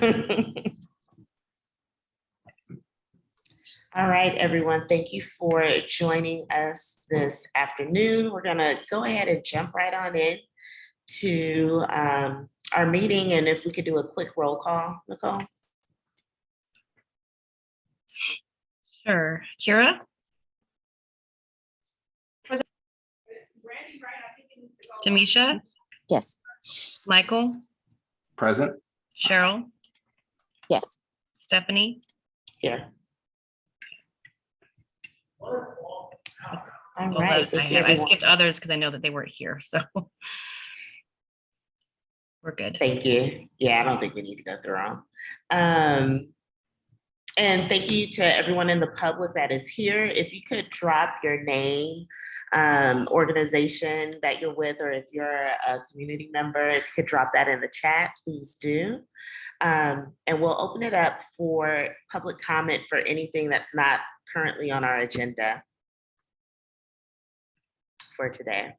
All right, everyone. Thank you for joining us this afternoon. We're gonna go ahead and jump right on in to our meeting. And if we could do a quick roll call, Nicole. Sure. Kira? Present. Tamisha? Yes. Michael? Present. Cheryl? Yes. Stephanie? Here. All Well, right. I skipped others because I know that they weren't here, so we're good. Thank you. Yeah, I don't think we need to go through them. And thank you to everyone in the public that is here. If you could drop your name, organization that you're with, or if you're a community member, if you could drop that in the chat, please do. And we'll open it up for public comment for anything that's not currently on our agenda for today.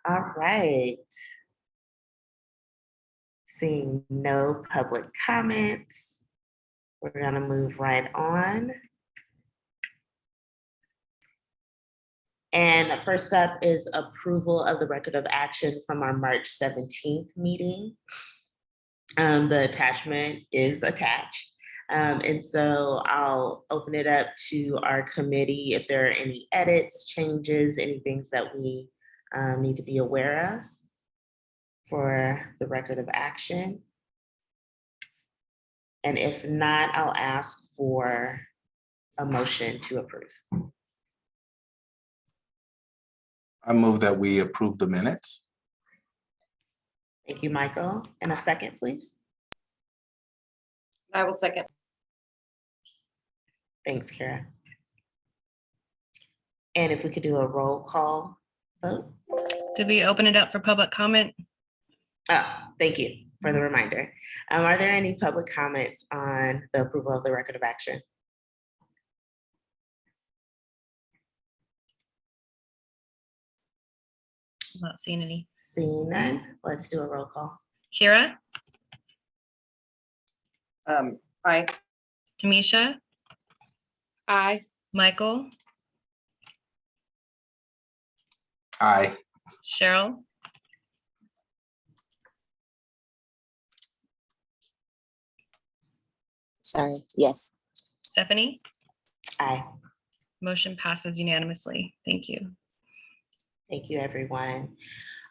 All right. Seeing no public comments, we're gonna move right on. And first up is approval of the record of action from our March 17th meeting. The attachment is attached. And so I'll open it up to our committee if there are any edits, changes, any things that we need to be aware of for the record of action. And if not, I'll ask for a motion to approve. I move that we approve the minutes. Thank you, Michael. And a second, please. I will second. Thanks, Kara. And if we could do a roll call vote. Did we open it up for public comment? Oh, thank you for the reminder. Are there any public comments on the approval of the record of action? I'm not seeing any. Seeing none, let's do a roll call. Kira? Aye. Tamisha? Aye. Michael? Aye. Cheryl? Sorry. Yes. Stephanie? Aye. Motion passes unanimously. Thank you. Thank you, everyone.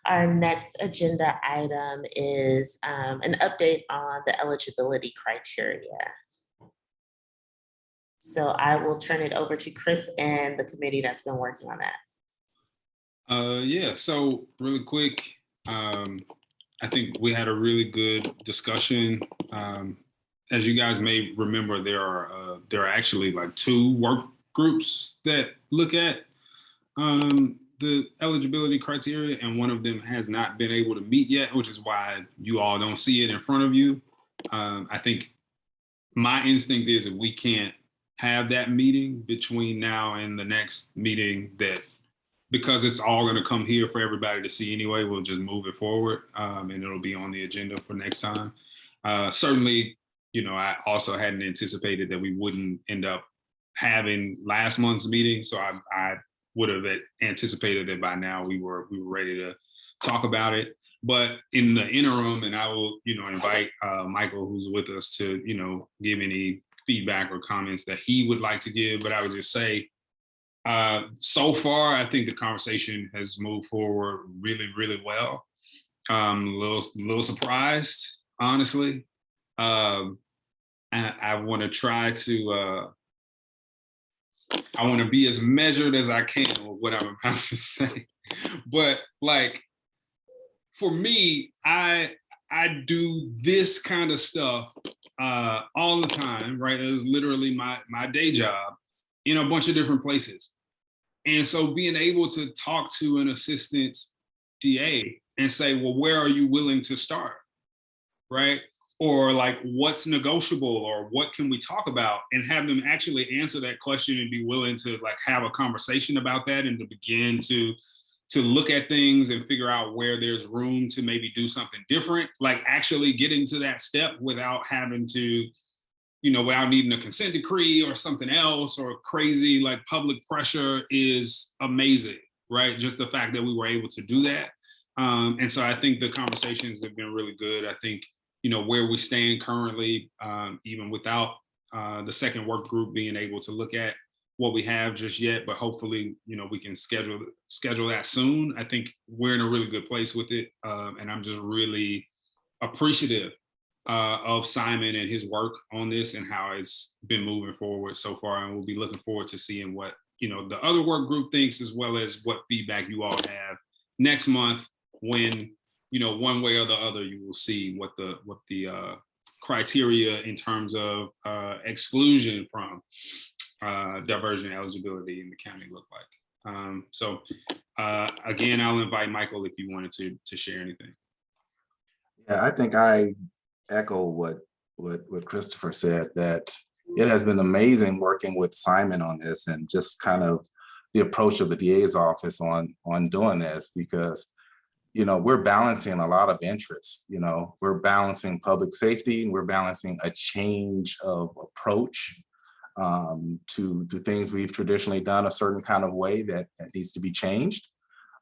Our next agenda item is an update on the eligibility criteria. So I will turn it over to Chris and the committee that's been working on that. Yeah, so really quick, I think we had a really good discussion. As you guys may remember, there are actually like 2 work groups that look at the eligibility criteria, and one of them has not been able to meet yet, which is why you all don't see it in front of you. I think my instinct is if we can't have that meeting between now and the next meeting, that because it's all going to come here for everybody to see anyway, we'll just move it forward, and it'll be on the agenda for next time. Certainly, you know, I also hadn't anticipated that we wouldn't end up having last month's meeting, so I would have anticipated that by now we were ready to talk about it. But in the interim, and I will, you know, invite Michael, who's with us, to, you know, give any feedback or comments that he would like to give. But I would just say, so far, I think the conversation has moved forward really, really well. A little surprised, honestly. I want to try to, I want to be as measured as I can with what I'm about to say. But like, for me, I do this kind of stuff all the time, right? It is literally my day job in a bunch of different places. And so being able to talk to an assistant DA and say, well, where are you willing to start, right? or like what's negotiable or what can we talk about, and have them actually answer that question and be willing to like have a conversation about that and to begin to look at things and figure out where there's room to maybe do something different, like actually getting to that step without having to, without needing a consent decree or something else or crazy like public pressure is amazing, right? Just the fact that we were able to do that. And so I think the conversations have been really good. I think, where we stand currently, even without the second work group being able to look at what we have just yet, but hopefully, we can schedule that soon. I think we're in a really good place with it. And I'm just really appreciative of Simon and his work on this and how it's been moving forward so far. And we'll be looking forward to seeing what, the other work group thinks, as well as what feedback you all have next month when, one way or the other, you will see what the criteria in terms of exclusion from diversion eligibility in the county look like. So again, I'll invite Michael if you wanted to share anything. Yeah, I think I echo what Christopher said, that it has been amazing working with Simon on this and just kind of the approach of the DA's office on doing this, because we're balancing a lot of interests. We're balancing public safety, and we're balancing a change of approach to things we've traditionally done a certain kind of way that needs to be changed.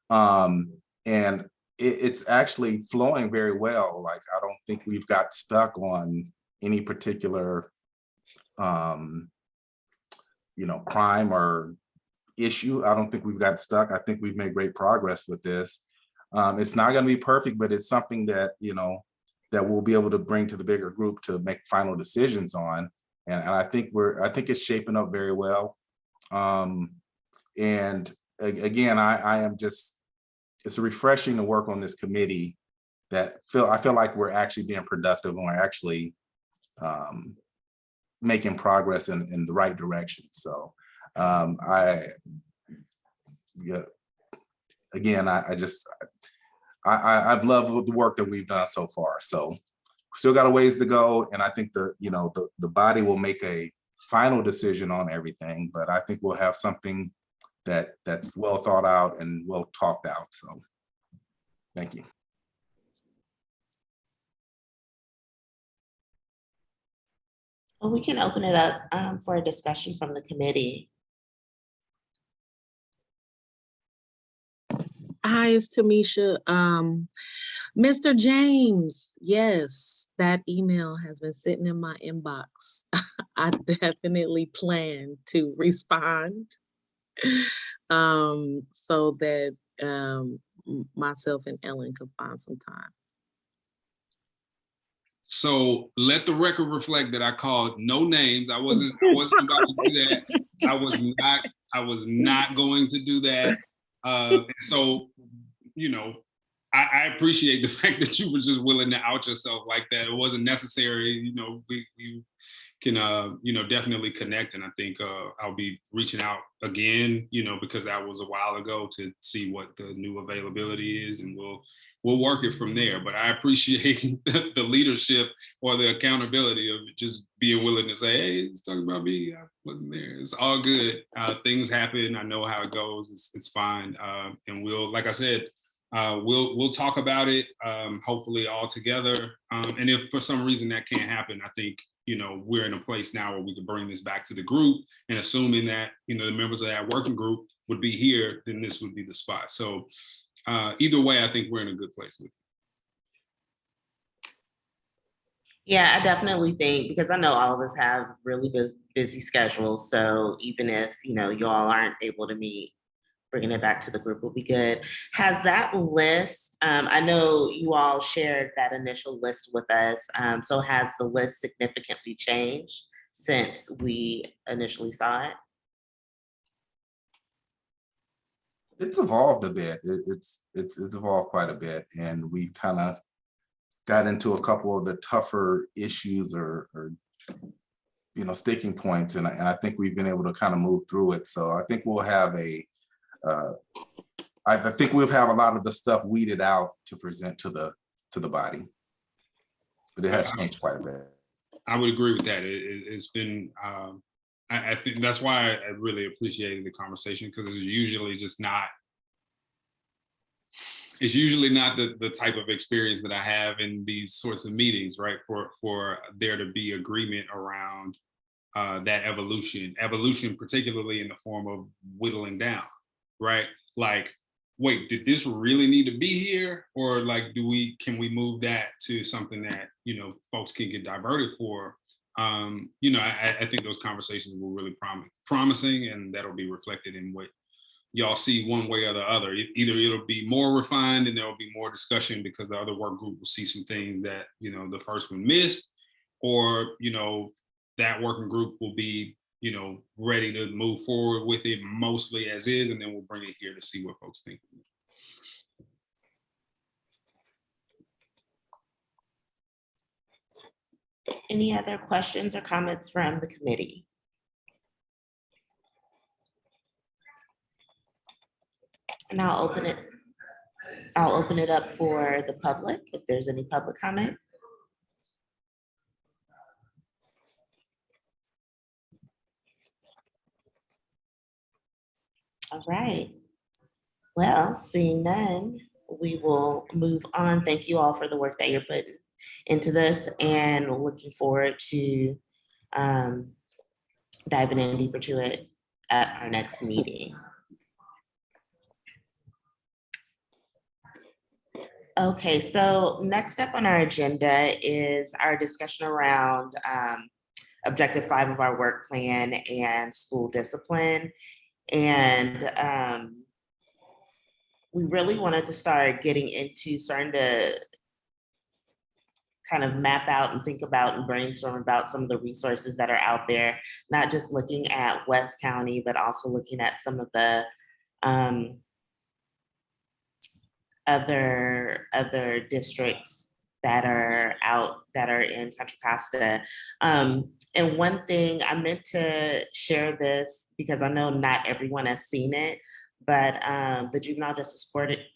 And it's actually flowing very well. Like, I don't think we've got stuck on any particular, crime or issue. I don't think we've got stuck. I think we've made great progress with this. It's not going to be perfect, but it's something that, that we'll be able to bring to the bigger group to make final decisions on. And I think it's shaping up very well. And again, I am just, it's refreshing to work on this committee that I feel like we're actually being productive and we're actually making progress in the right direction. So I've loved the work that we've done so far. So still got a ways to go. And I think the body will make a final decision on everything, but I think we'll have something that's well thought out and well talked out. So thank you. Well, we can open it up for a discussion from the committee. Hi, it's Tamisha. Mr. James, yes, that email has been sitting in my inbox. I definitely plan to respond so that myself and Ellen could find some time. So let the record reflect that I called no names. I wasn't about to do that. I was not going to do that. So, I appreciate the fact that you were just willing to out yourself like that. It wasn't necessary. We can, definitely connect. And I think I'll be reaching out again, because that was a while ago, to see what the new availability is, and we'll work it from there. But I appreciate the leadership or the accountability of just being willing to say, hey, it's talking about me. I wasn't there. It's all good. Things happen. I know how it goes. It's fine. And we'll, like I said, we'll talk about it, hopefully all together. And if for some reason that can't happen, I think, we're in a place now where we can bring this back to the group, and assuming that, the members of that working group would be here, then this would be the spot. So either way, I think we're in a good place with it. Yeah, I definitely think, because I know all of us have really busy schedules. So even if, you all aren't able to meet, bringing it back to the group will be good. Has that list, I know you all shared that initial list with us. So has the list significantly changed since we initially saw it? It's evolved a bit. It's evolved quite a bit, and we kind of got into a couple of the tougher issues or sticking points, and I think we've been able to kind of move through it. So I think we'll have I think we'll have a lot of the stuff weeded out to present to the body. but it has changed quite a bit. I would agree with that. It's been, I think that's why I really appreciated the conversation, because it's usually just not, it's usually not the type of experience that I have in these sorts of meetings, right? For there to be agreement around that evolution, particularly in the form of whittling down, right? Like, wait, did this really need to be here? Or like, can we move that to something that, you know, folks can get diverted for? You know, I think those conversations were really promising, and that'll be reflected in what y'all see one way or the other. Either it'll be more refined and there'll be more discussion because the other work group will see some things that, you know, the first one missed, or, you know, that working group will be, you know, ready to move forward with it mostly as is, and then we'll bring it here to see what folks think. Any other questions or comments from the committee? And I'll open it up for the public if there's any public comments. All right. Well, seeing none, we will move on. Thank you all for the work that you're putting into this, and looking forward to diving in deeper to it at our next meeting. Okay, so next up on our agenda is our discussion around Objective 5 of our work plan and school discipline. And we really wanted to start getting into starting to kind of map out and think about and brainstorm about some of the resources that are out there, not just looking at West County, but also looking at some of the other districts that are in Contra Costa. And one thing I meant to share this because I know not everyone has seen it, but the Juvenile Justice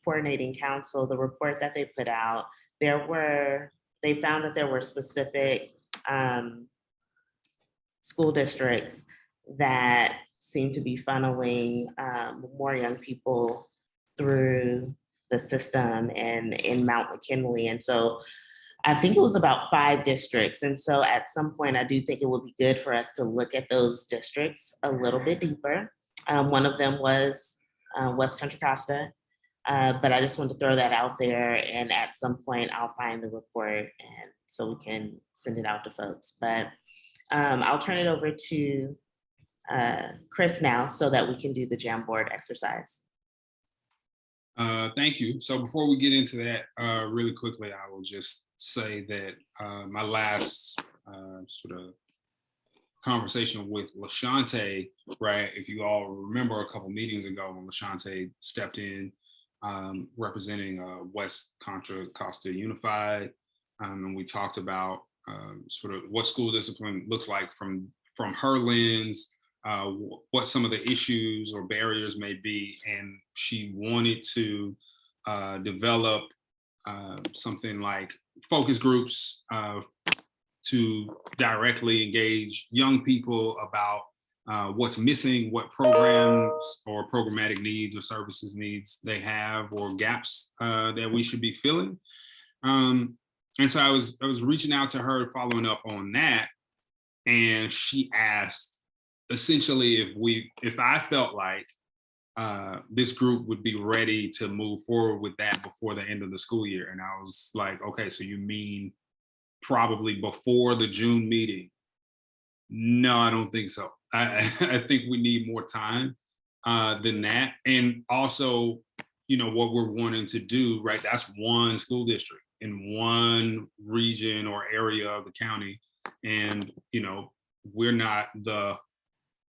Coordinating Council, the report that they put out, they found that there were specific school districts that seem to be funneling more young people through the system and in Mount McKinley. And so I think it was about 5 districts. And so at some point, I do think it would be good for us to look at those districts a little bit deeper. One of them was West Contra Costa, but I just wanted to throw that out there. And at some point, I'll find the report and so we can send it out to folks. But I'll turn it over to Chris now so that we can do the Jamboard exercise. Thank you. So before we get into that, really quickly, I will just say that my last sort of conversation with LaShante, right? If you all remember a couple meetings ago when LaShante stepped in representing West Contra Costa Unified, and we talked about sort of what school discipline looks like from her lens, what some of the issues or barriers may be, and she wanted to develop something like focus groups to directly engage young people about what's missing, what programs or programmatic needs or services needs they have, or gaps that we should be filling. And so I was reaching out to her, following up on that, and she asked essentially if I felt like this group would be ready to move forward with that before the end of the school year. And I was like, okay, so you mean probably before the June meeting? No, I don't think so. I think we need more time than that. And also, you know, what we're wanting to do, right? That's one school district in one region or area of the county. And, you know, we're not the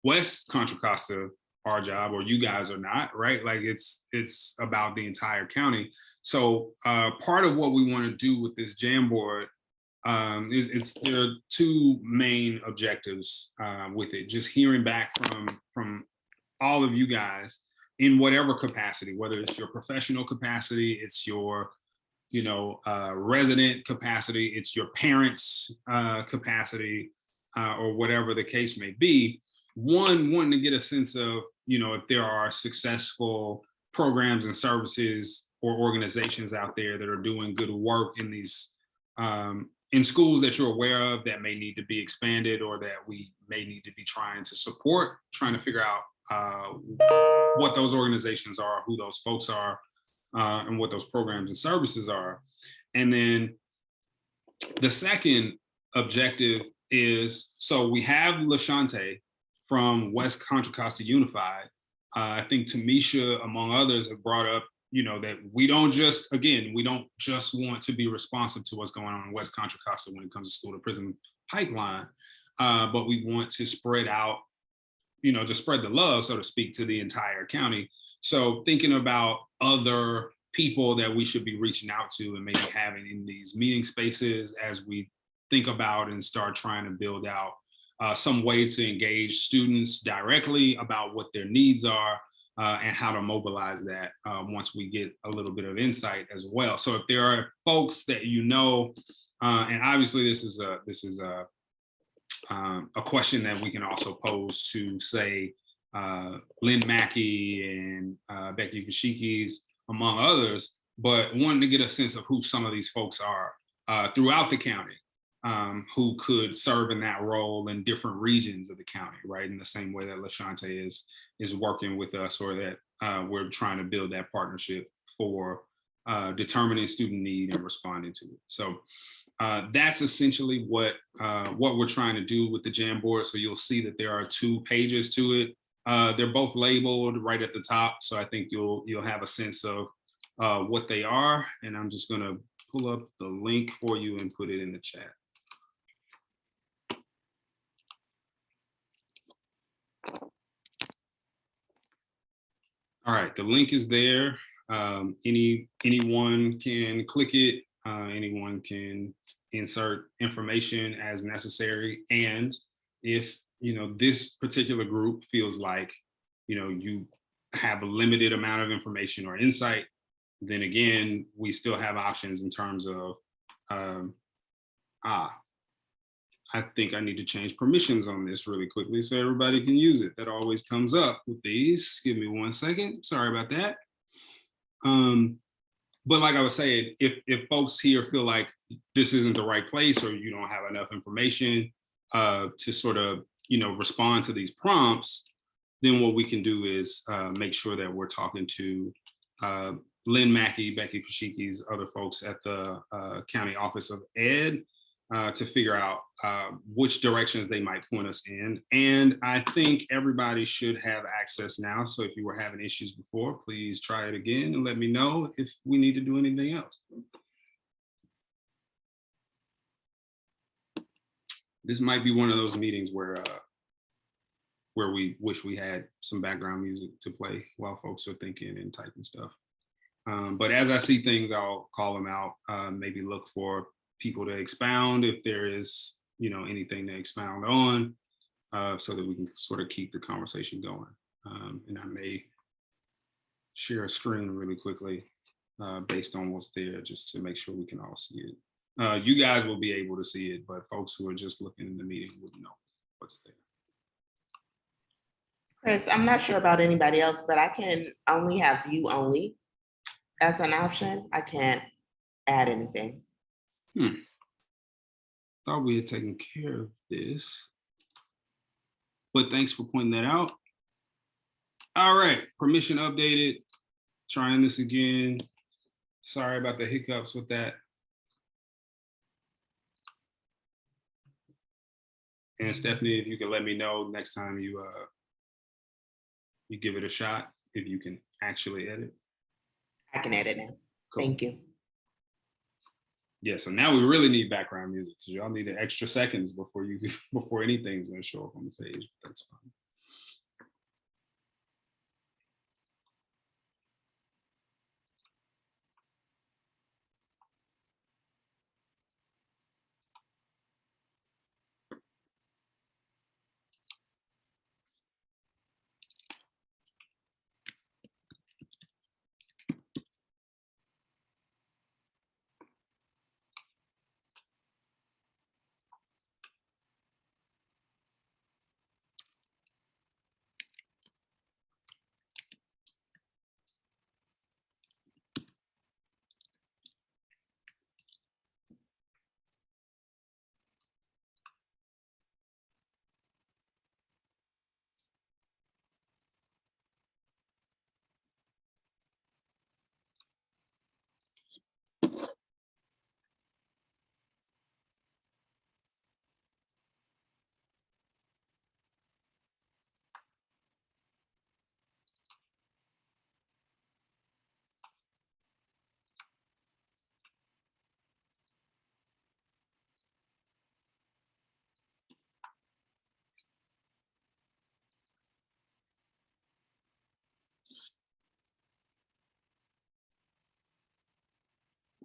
West Contra Costa, our job, or you guys are not, right? Like it's about the entire county. So part of what we want to do with this Jamboard there are 2 main objectives with it. Just hearing back from all of you guys in whatever capacity, whether it's your professional capacity, it's your resident capacity, it's your parents' capacity, or whatever the case may be. One, wanting to get a sense of, if there are successful programs and services or organizations out there that are doing good work in these in schools that you're aware of that may need to be expanded or that we may need to be trying to support, trying to figure out what those organizations are, who those folks are, and what those programs and services are. And then the second objective is, so we have LaShante from West Contra Costa Unified. I think Tamisha, among others, have brought up, that we don't just want to be responsive to what's going on in West Contra Costa when it comes to school to prison pipeline, but we want to spread out, to spread the love, so to speak, to the entire county. So thinking about other people that we should be reaching out to and maybe having in these meeting spaces as we think about and start trying to build out some way to engage students directly about what their needs are, and how to mobilize that once we get a little bit of insight as well. So if there are folks that and obviously this is a question that we can also pose to, say, Lynn Mackey and Becky Kashikis, among others, but wanting to get a sense of who some of these folks are throughout the county, who could serve in that role in different regions of the county, right? In the same way that LaShante is working with us, or that we're trying to build that partnership for determining student need and responding to it. So that's essentially what we're trying to do with the Jamboard. So you'll see that there are 2 pages to it. They're both labeled right at the top, so I think you'll have a sense of what they are. And I'm just gonna pull up the link for you and put it in the chat. All right, the link is there. Anyone can click it. Anyone can insert information as necessary. And if this particular group feels like you have a limited amount of information or insight, then again, we still have options in terms of I think I need to change permissions on this really quickly so everybody can use it. That always comes up with these. Give me 1 second. Sorry about that. But like I was saying, if folks here feel like this isn't the right place, or you don't have enough information to sort of respond to these prompts, then what we can do is make sure that we're talking to Lynn Mackey, Becky Fashiki's, other folks at the County Office of Ed, to figure out which directions they might point us in. And I think everybody should have access now. So if you were having issues before, please try it again and let me know if we need to do anything else. This might be one of those meetings where we wish we had some background music to play while folks are thinking and typing stuff. But as I see things, I'll call them out, maybe look for people to expound if there is, anything to expound on, so that we can sort of keep the conversation going. And I may share a screen really quickly based on what's there, just to make sure we can all see it. You guys will be able to see it, but folks who are just looking in the meeting wouldn't know what's there. Chris, I'm not sure about anybody else, but I can only have view only as an option. I can't add anything. Thought we had taken care of this, but thanks for pointing that out. All right, permission updated. Trying this again. Sorry about the hiccups with that. And Stephanie, if you can let me know next time you give it a shot, if you can actually edit. I can edit now. Cool. Thank you. Yeah, so now we really need background music, because y'all need an extra seconds before anything's gonna show up on the page. That's fine.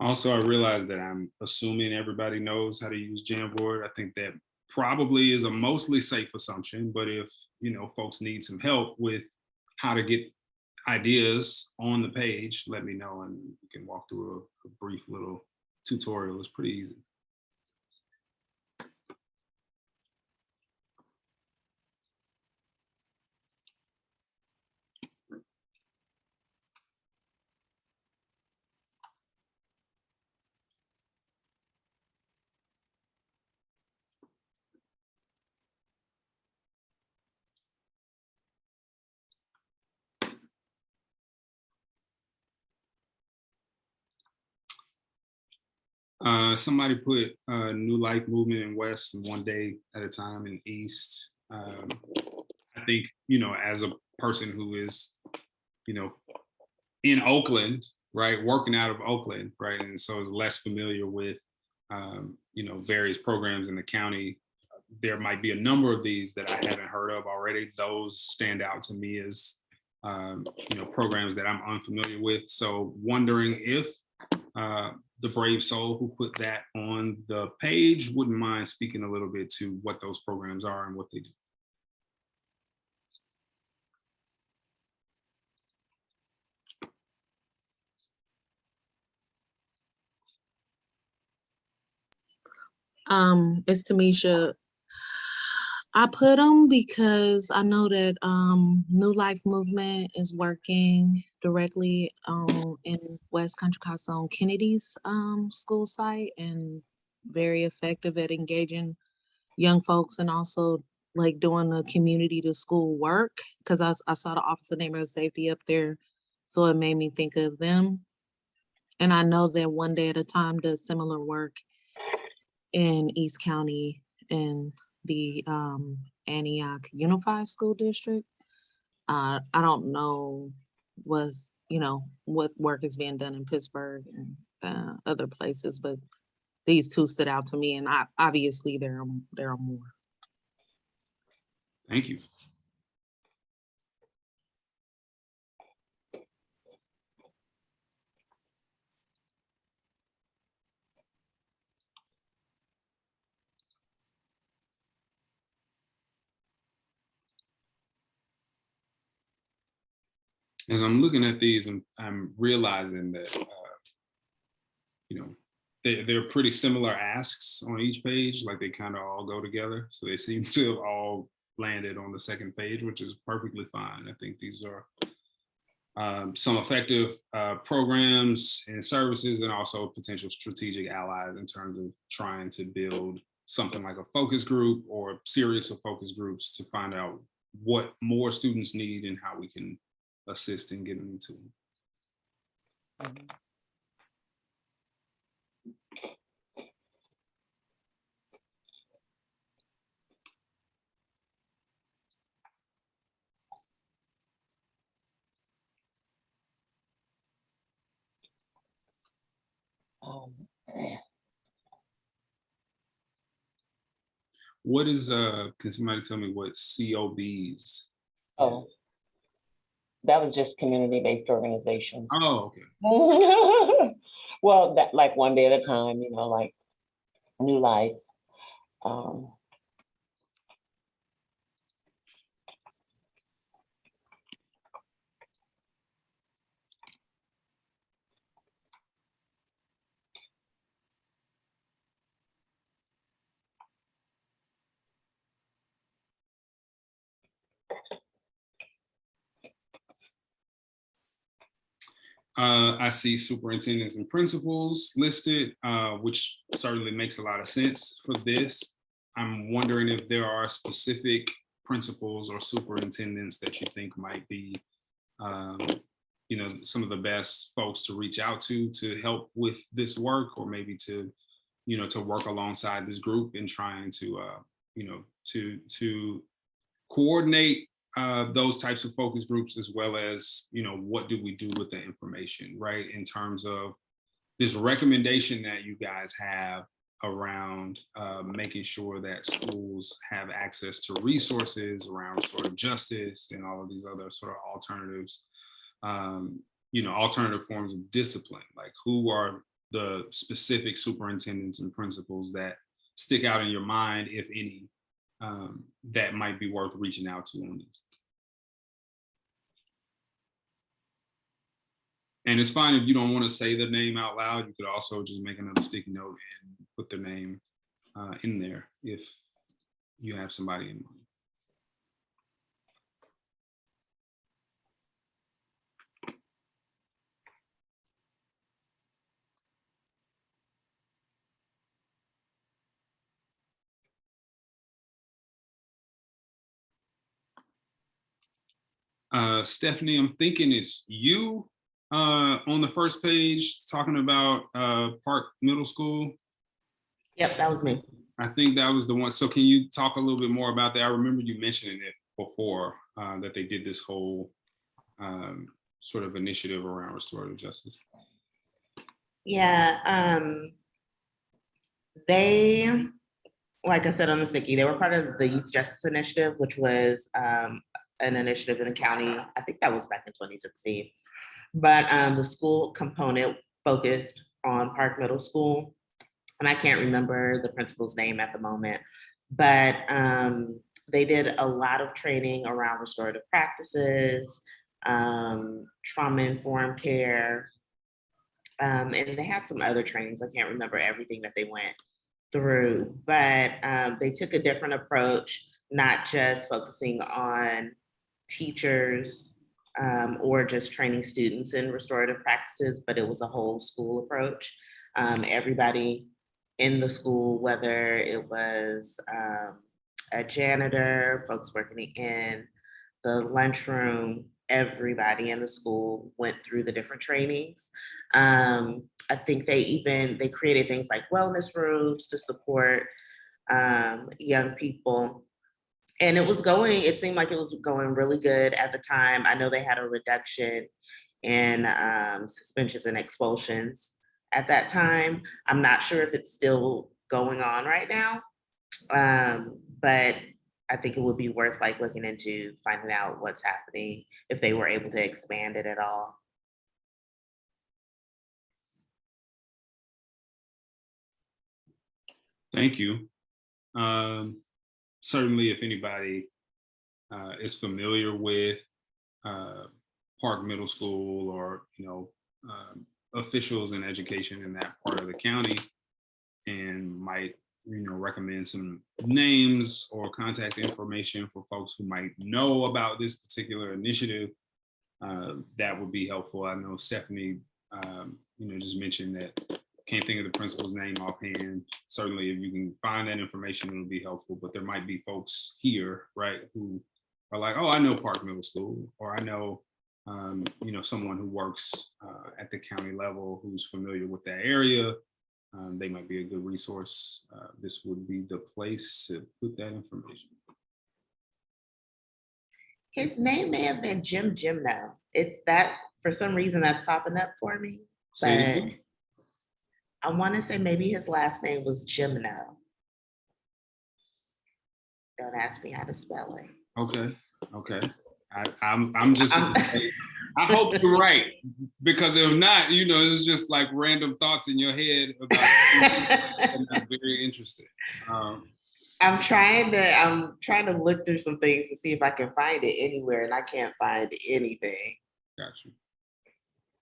Also, I realize that I'm assuming everybody knows how to use Jamboard. I think that probably is a mostly safe assumption, but if, folks need some help with how to get ideas on the page, let me know and we can walk through a brief little tutorial. It's pretty easy. Somebody put New Life Movement in West and one day at a time in East. I think, as a person who is, in Oakland, right, working out of Oakland, right, and so is less familiar with, various programs in the county, there might be a number of these that I haven't heard of already. Those stand out to me as, programs that I'm unfamiliar with. So wondering if the brave soul who put that on the page wouldn't mind speaking a little bit to what those programs are and what they do. It's Tamisha. I put them because I know that New Life Movement is working directly in West Contra Costa on Kennedy's school site and very effective at engaging young folks and also like doing the community to school work because I saw the Office of Neighborhood Safety up there, so it made me think of them. And I know that One Day at a Time does similar work in East County and the Antioch Unified School District. I don't know what work is being done in Pittsburgh and other places, but these two stood out to me, and obviously there are more. Thank you. As I'm looking at these, I'm realizing that, they're pretty similar asks on each page, like they kind of all go together. So they seem to have all landed on the second page, which is perfectly fine. I think these are some effective programs and services and also potential strategic allies in terms of trying to build something like a focus group or a series of focus groups to find out what more students need and how we can assist in getting into them. What is can somebody tell me what COBs? Oh, that was just community-based organizations. Oh, okay. Well, that like One Day at a Time, like New Life. I see superintendents and principals listed, which certainly makes a lot of sense for this. I'm wondering if there are specific principals or superintendents that you think might be, some of the best folks to reach out to help with this work, or maybe to work alongside this group in trying to, to coordinate those types of focus groups, as well as, what do we do with the information, right? In terms of this recommendation that you guys have around making sure that schools have access to resources around restorative justice and all of these other sort of alternatives, alternative forms of discipline, like who are the specific superintendents and principals that stick out in your mind, if any, that might be worth reaching out to on this. And it's fine if you don't want to say the name out loud. You could also just make another sticky note and put their name in there if you have somebody in mind. Stephanie, I'm thinking it's you on the first page talking about Park Middle School. Yep, that was me. I think that was the one. So can you talk a little bit more about that? I remember you mentioning it before, that they did this whole sort of initiative around restorative justice. Yeah, they, like I said on the sticky, they were part of the Youth Justice Initiative, which was an initiative in the county. I think that was back in 2016. But the school component focused on Park Middle School. And I can't remember the principal's name at the moment, but they did a lot of training around restorative practices, trauma-informed care, and they had some other trainings. I can't remember everything that they went through, but they took a different approach, not just focusing on teachers or just training students in restorative practices, but it was a whole school approach. Everybody in the school, whether it was a janitor, folks working in the lunchroom, everybody in the school went through the different trainings. I think they created things like wellness rooms to support young people. And it seemed like it was going really good at the time. I know they had a reduction in suspensions and expulsions at that time. I'm not sure if it's still going on right now, but I think it would be worth like looking into finding out what's happening, if they were able to expand it at all. Thank you. Certainly, if anybody is familiar with Park Middle School, or officials in education in that part of the county, and might recommend some names or contact information for folks who might know about this particular initiative, that would be helpful. I know Stephanie just mentioned that. Can't think of the principal's name offhand. Certainly, if you can find that information, it'll be helpful. But there might be folks here, right, who are like, oh, I know Park Middle School, or I know, someone who works at the county level who's familiar with that area. They might be a good resource. This would be the place to put that information. His name may have been Jim Gymno. That for some reason that's popping up for me. But I want to say maybe his last name was Gymno. Don't ask me how to spell it. Okay. I'm just. I hope you're right, because if not, it's just like random thoughts in your head about it. And that's very interesting. I'm trying to look through some things to see if I can find it anywhere, and I can't find anything. Got you.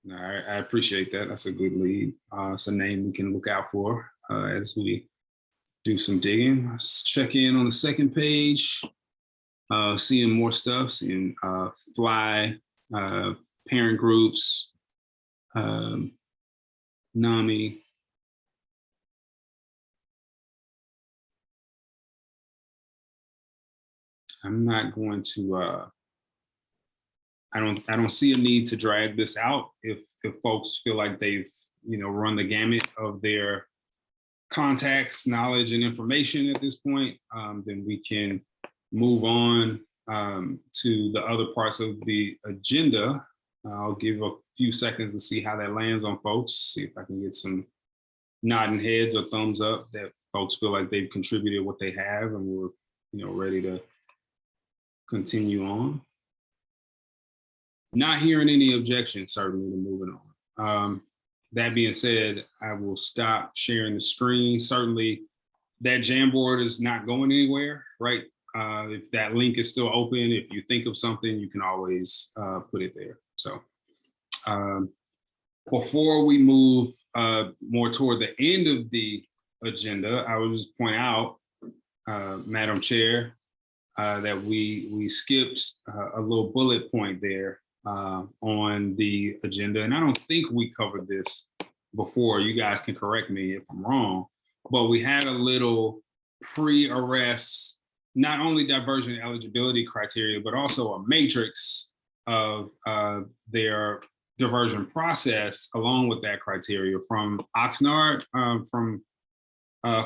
No, I appreciate that. That's a good lead. It's a name we can look out for as we do some digging. Let's check in on the second page. Seeing more stuff, seeing fly, parent groups, NAMI. I'm not going to, I don't see a need to drag this out. If folks feel like they've, run the gamut of their contacts, knowledge, and information at this point, then we can move on to the other parts of the agenda. I'll give a few seconds to see how that lands on folks, see if I can get some nodding heads or thumbs up that folks feel like they've contributed what they have and we're, ready to continue on. Not hearing any objections, certainly, to moving on. that being said, I will stop sharing the screen. Certainly, that Jamboard is not going anywhere, right? If that link is still open, if you think of something, you can always put it there. So before we move more toward the end of the agenda, I will just point out, Madam Chair, that we skipped a little bullet point there on the agenda. And I don't think we covered this before. You guys can correct me if I'm wrong, but we had a little pre-arrest, not only diversion eligibility criteria, but also a matrix of their diversion process along with that criteria from Oxnard, from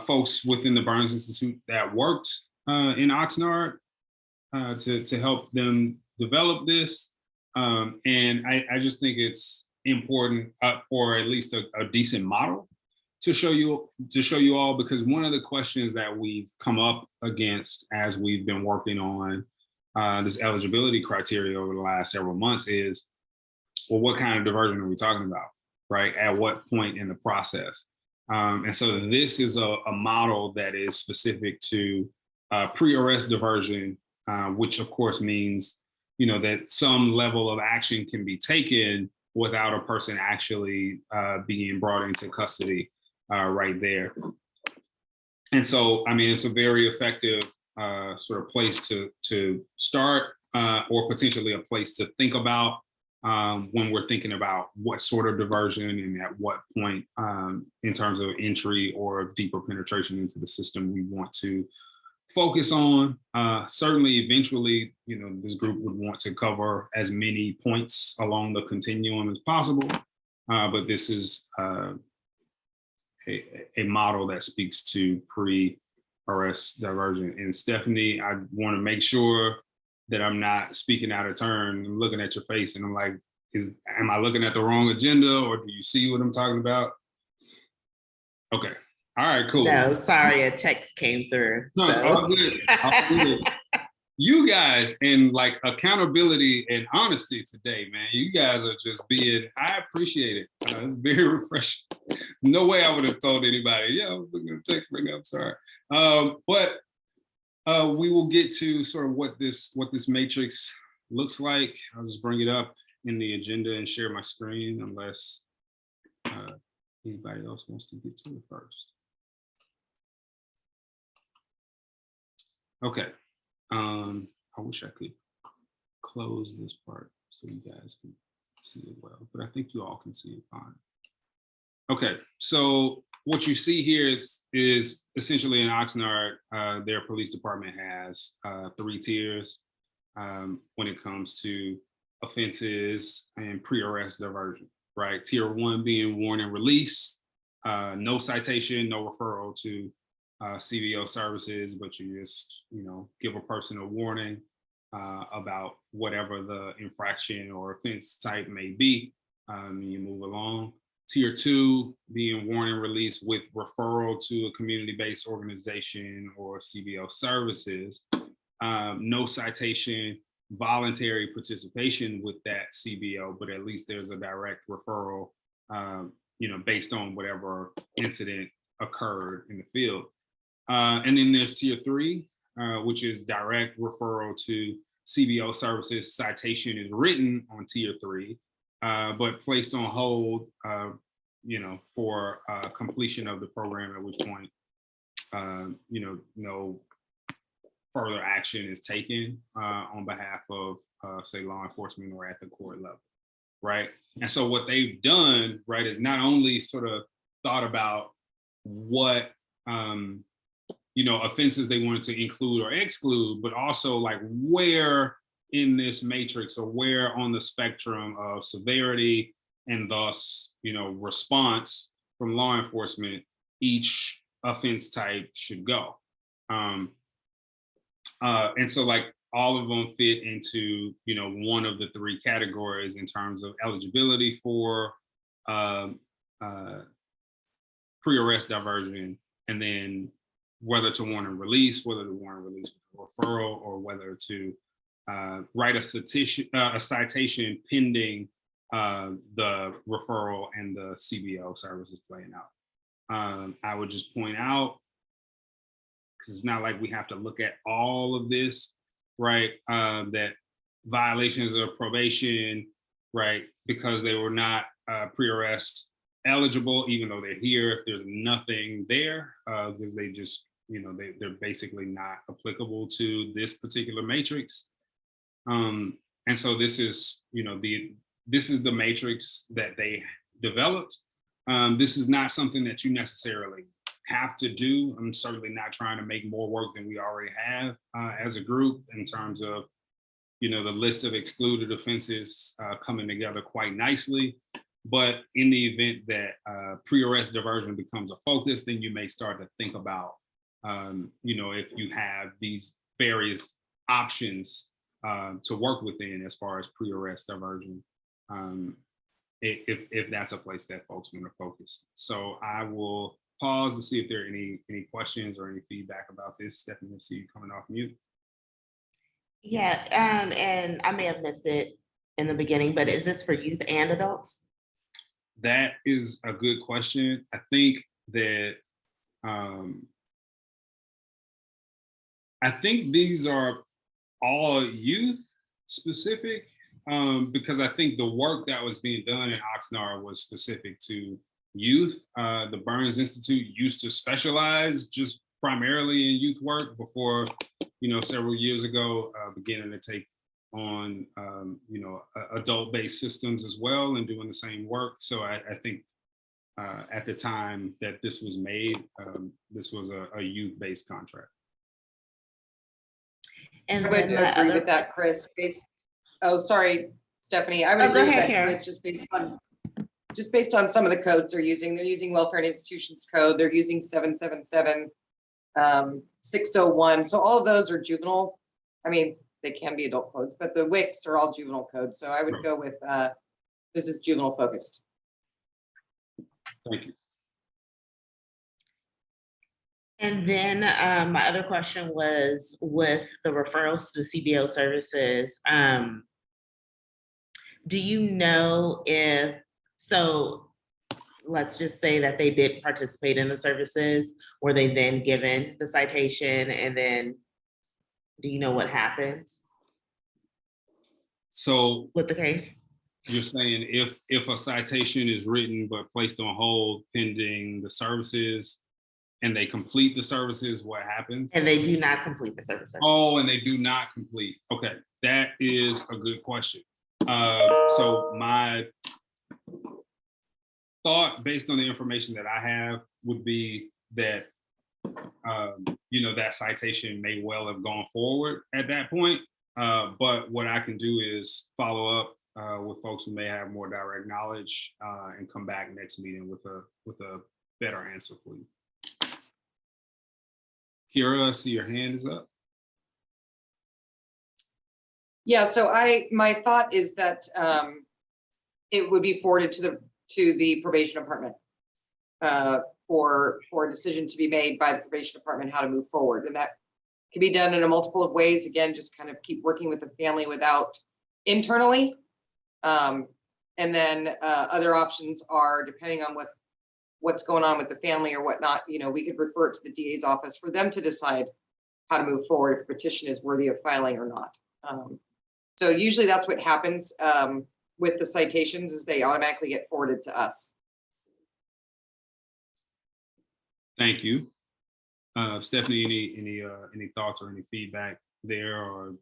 folks within the Burns Institute that worked in Oxnard to help them develop this. And I just think it's important, or at least a decent model to show you all, because one of the questions that we've come up against as we've been working on this eligibility criteria over the last several months is, well, what kind of diversion are we talking about, right? At what point in the process? And so this is a model that is specific to pre-arrest diversion, which of course means, that some level of action can be taken without a person actually being brought into custody right there. And so, I mean, it's a very effective sort of place to start, or potentially a place to think about when we're thinking about what sort of diversion and at what point in terms of entry or deeper penetration into the system we want to focus on. Certainly, eventually, this group would want to cover as many points along the continuum as possible, but this is a model that speaks to pre-arrest diversion. And Stephanie, I want to make sure that I'm not speaking out of turn. I'm looking at your face and I'm like, am I looking at the wrong agenda, or do you see what I'm talking about? Okay. All right, cool. No, sorry, a text came through. No, it's all good. All good. You guys, and like accountability and honesty today, man. You guys are just I appreciate it. It's very refreshing. No way I would have told anybody, yeah, I was looking at the text right now, I'm sorry. But we will get to sort of what this matrix looks like. I'll just bring it up in the agenda and share my screen, unless anybody else wants to get to it first. Okay. I wish I could close this part so you guys can see it well, but I think you all can see it fine. Okay, so what you see here is essentially in Oxnard, their police department has 3 tiers when it comes to offenses and pre-arrest diversion, right? Tier 1 being warn and release, no citation, no referral to CBO services, but you just, give a person a warning about whatever the infraction or offense type may be, and you move along. Tier 2 being warn and release with referral to a community-based organization or CBO services, no citation, voluntary participation with that CBO, but at least there's a direct referral, based on whatever incident occurred in the field. And then there's tier 3, which is direct referral to CBO services. Citation is written on tier 3, but placed on hold, for completion of the program, at which point, no further action is taken on behalf of, say, law enforcement or at the court level, right? And so what they've done, right, is not only sort of thought about what, offenses they wanted to include or exclude, but also like where in this matrix or where on the spectrum of severity and thus, response from law enforcement each offense type should go. And so like all of them fit into, one of the 3 categories in terms of eligibility for pre-arrest diversion, and then whether to warn and release, whether to warn and release with referral, or whether to write a citation pending the referral and the CBO services playing out. I would just point out, because it's not like we have to look at all of this, right? That violations of probation, right, because they were not pre-arrest eligible, even though they're here, there's nothing there because they just, they're basically not applicable to this particular matrix. And so this is, this is the matrix that they developed. This is not something that you necessarily have to do. I'm certainly not trying to make more work than we already have as a group in terms of, the list of excluded offenses coming together quite nicely. But in the event that pre-arrest diversion becomes a focus, then you may start to think about, if you have these various options to work within as far as pre-arrest diversion, if that's a place that folks want to focus. So I will pause to see if there are any questions or any feedback about this. Stephanie, I see you coming off mute. Yeah, and I may have missed it in the beginning, but is this for youth and adults? That is a good question. I think that these are all youth specific because I think the work that was being done in Oxnard was specific to youth. The Burns Institute used to specialize just primarily in youth work before, several years ago, beginning to take on, adult-based systems as well and doing the same work. So I think at the time that this was made, this was a youth-based contract. And I would then my agree other, with that, Chris. Oh, sorry, Stephanie. I would Oh, go agree with ahead, that, Karen. Chris, just based on some of the codes they're using. They're using Welfare and Institutions Code. They're using 777, 601. So all of those are juvenile. I mean, they can be adult codes, but the WICs are all juvenile codes. So I would go with this is juvenile focused. Thank you. and then my other question was with the referrals to the CBO services. Do you know if, so let's just say that they did participate in the services, were they then given the citation, and then do you know what happens So with the case? you're saying if a citation is written but placed on hold pending the services and they complete the services, what happens? And they do not complete the services? Oh, and they do not complete. Okay, that is a good question. So my thought based on the information that I have would be that, that citation may well have gone forward at that point. But what I can do is follow up with folks who may have more direct knowledge and come back next meeting with a better answer for you. Kira, I see your hand is up. Yeah, so my thought is that it would be forwarded to the probation department for a decision to be made by the probation department how to move forward, and that can be done in a multiple of ways. Again, just kind of keep working with the family without internally, and then other options are depending on what's going on with the family or whatnot. We could refer it to the DA's office for them to decide how to move forward if a petition is worthy of filing or not. So usually that's what happens with the citations, is they automatically get forwarded to us. Thank you. Stephanie, any thoughts or any feedback there, or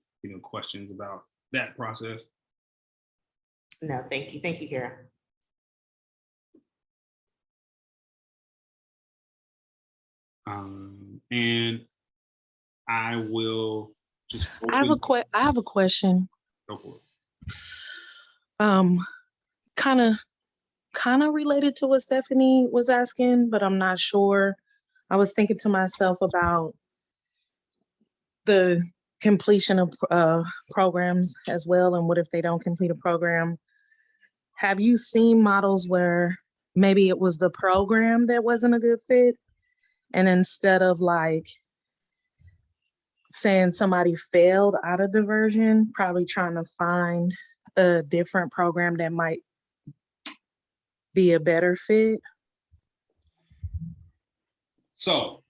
questions about that process? No, thank you. Thank you, Kara. And I will just I have a question. Go for it. Kind of related to what Stephanie was asking, but I'm not sure. I was thinking to myself about the completion of programs as well, and what if they don't complete a program? Have you seen models where maybe it was the program that wasn't a good fit, and instead of like saying somebody failed out of diversion, probably trying to find a different program that might be a better fit? So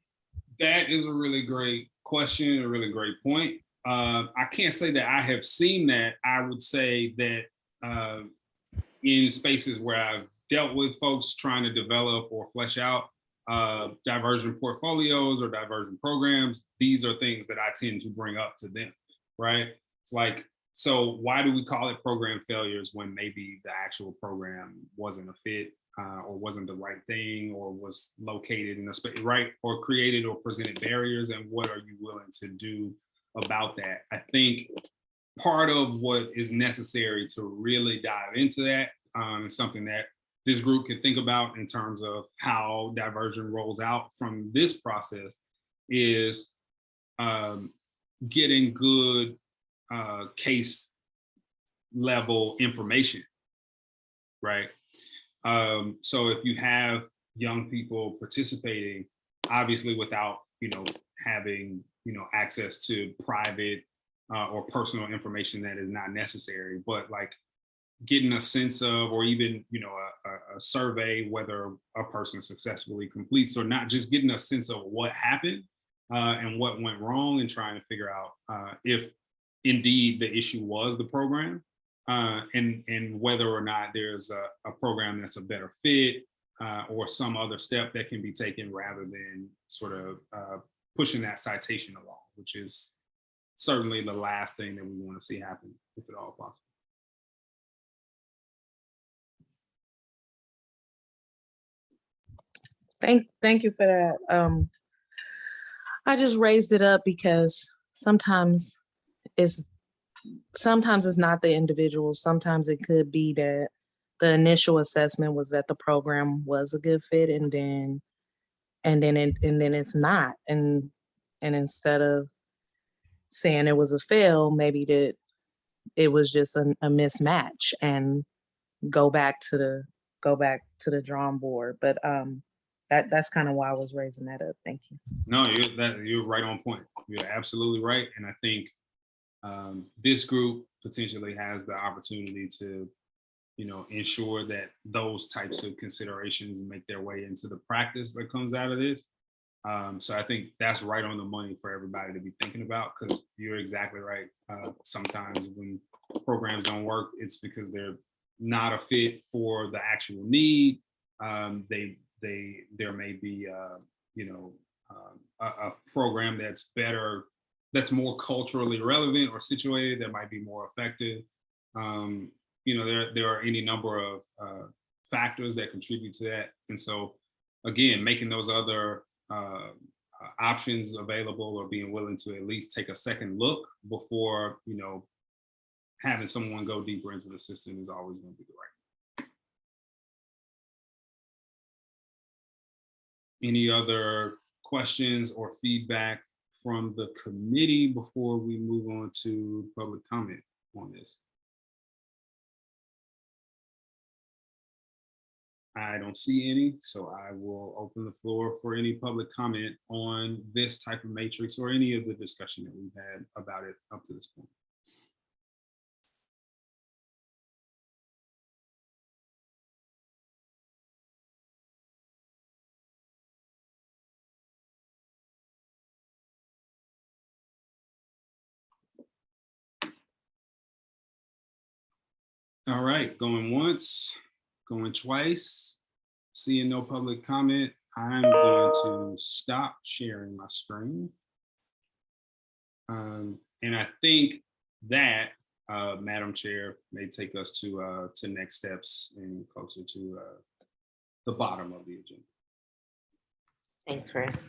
that is a really great question, a really great point. I can't say that I have seen that. I would say that in spaces where I've dealt with folks trying to develop or flesh out diversion portfolios or diversion programs, these are things that I tend to bring up to them, right? It's like, so why do we call it program failures when maybe the actual program wasn't a fit or wasn't the right thing or was located in a space, right? Or created or presented barriers, and what are you willing to do about that? I think part of what is necessary to really dive into that is something that this group can think about in terms of how diversion rolls out from this process is getting good case level information, right? So if you have young people participating, obviously without, having, access to private or personal information that is not necessary, but like getting a sense of, or even, a survey, whether a person successfully completes or not, just getting a sense of what happened and what went wrong, and trying to figure out if indeed the issue was the program and whether or not there's a program that's a better fit or some other step that can be taken rather than sort of pushing that citation along, which is certainly the last thing that we want to see happen, if at all possible. Thank you for that. I just raised it up because sometimes it's not the individual. Sometimes it could be that the initial assessment was that the program was a good fit, and then it's not. And instead of saying it was a fail, maybe that it was just a mismatch, and go back to the drawing board. But that's kind of why I was raising that up. Thank you. No, you're right on point. You're absolutely right. And I think this group potentially has the opportunity to, ensure that those types of considerations make their way into the practice that comes out of this. So I think that's right on the money for everybody to be thinking about, because you're exactly right. Sometimes when programs don't work, it's because they're not a fit for the actual need. There may be a program that's better, that's more culturally relevant or situated, that might be more effective. There are any number of factors that contribute to that. And so again, making those other options available, or being willing to at least take a second look before, having someone go deeper into the system is always going to be the right. Any other questions or feedback from the committee before we move on to public comment on this? I don't see any, so I will open the floor for any public comment on this type of matrix or any of the discussion that we've had about it up to this point. All right, going once, going twice, seeing no public comment, I'm going to stop sharing my screen. And I think that, Madam Chair, may take us to next steps and closer to the bottom of the agenda. Thanks, Chris.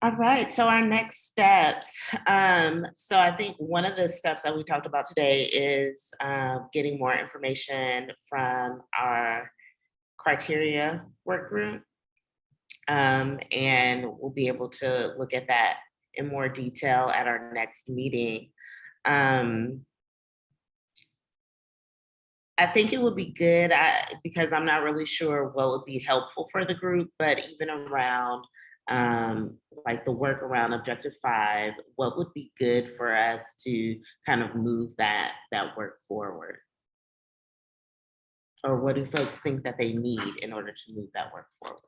All right, so our next steps. So I think one of the steps that we talked about today is getting more information from our criteria work group. And we'll be able to look at that in more detail at our next meeting. I think it would be good because I'm not really sure what would be helpful for the group, but even around like the work around Objective 5, what would be good for us to kind of move that work forward? or what do folks think that they need in order to move that work forward?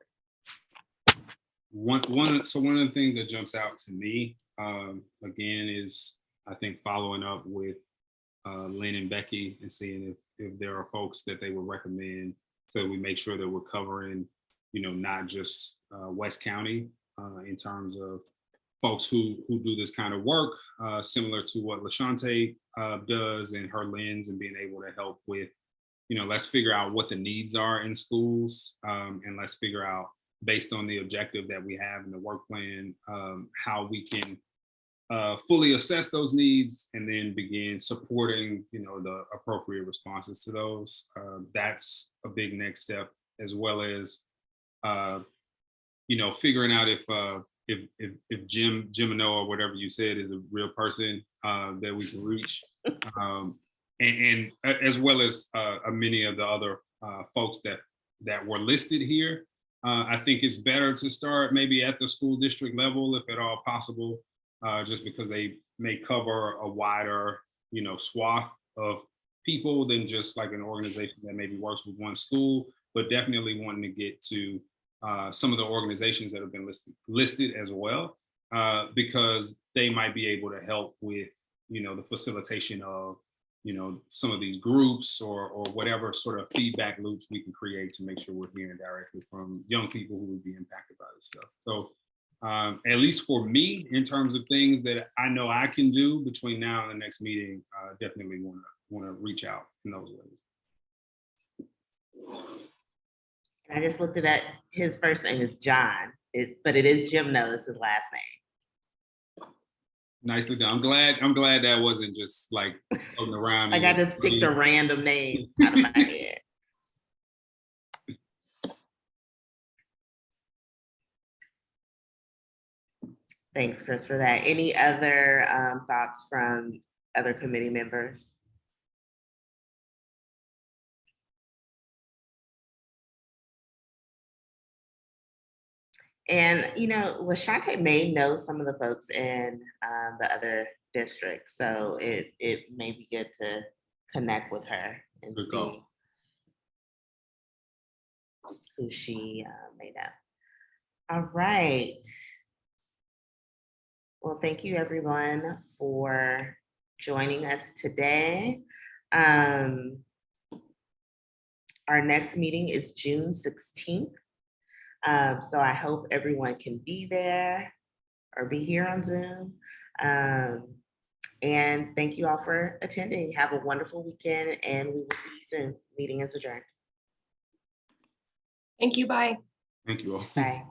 One of the things that jumps out to me, again, is I think following up with Lynn and Becky and seeing if there are folks that they would recommend, so we make sure that we're covering, not just West County in terms of folks who do this kind of work, similar to what LaShante does and her lens, and being able to help with, let's figure out what the needs are in schools, and let's figure out, based on the objective that we have in the work plan, how we can fully assess those needs and then begin supporting, the appropriate responses to those. That's a big next step, as well as, figuring out if Jim or whatever you said is a real person that we can reach, and as well as many of the other folks that were listed here. I think it's better to start maybe at the school district level, if at all possible, just because they may cover a wider, swath of people than just like an organization that maybe works with one school, but definitely wanting to get to some of the organizations that have been listed as well, because they might be able to help with, the facilitation of, some of these groups or whatever sort of feedback loops we can create to make sure we're hearing directly from young people who would be impacted by this stuff. So at least for me, in terms of things that I know I can do between now and the next meeting, definitely want to reach out in those ways. I just looked at his first name is John, but it is Jim No's his last name. Nicely done. I'm glad that wasn't just like floating around. Like I just picked a random name out of my head. Thanks, Chris, for that. Any other thoughts from other committee members? And, LaShante may know some of the folks in the other districts, so it may be good to connect with her and Good see call. who she may know. All right. Well, thank you everyone for joining us today. Our next meeting is June 16th. So I hope everyone can be there or be here on Zoom. And thank you all for attending. Have a wonderful weekend, and we will see you soon. Meeting is adjourned. Thank you, bye. Thank you all. Bye.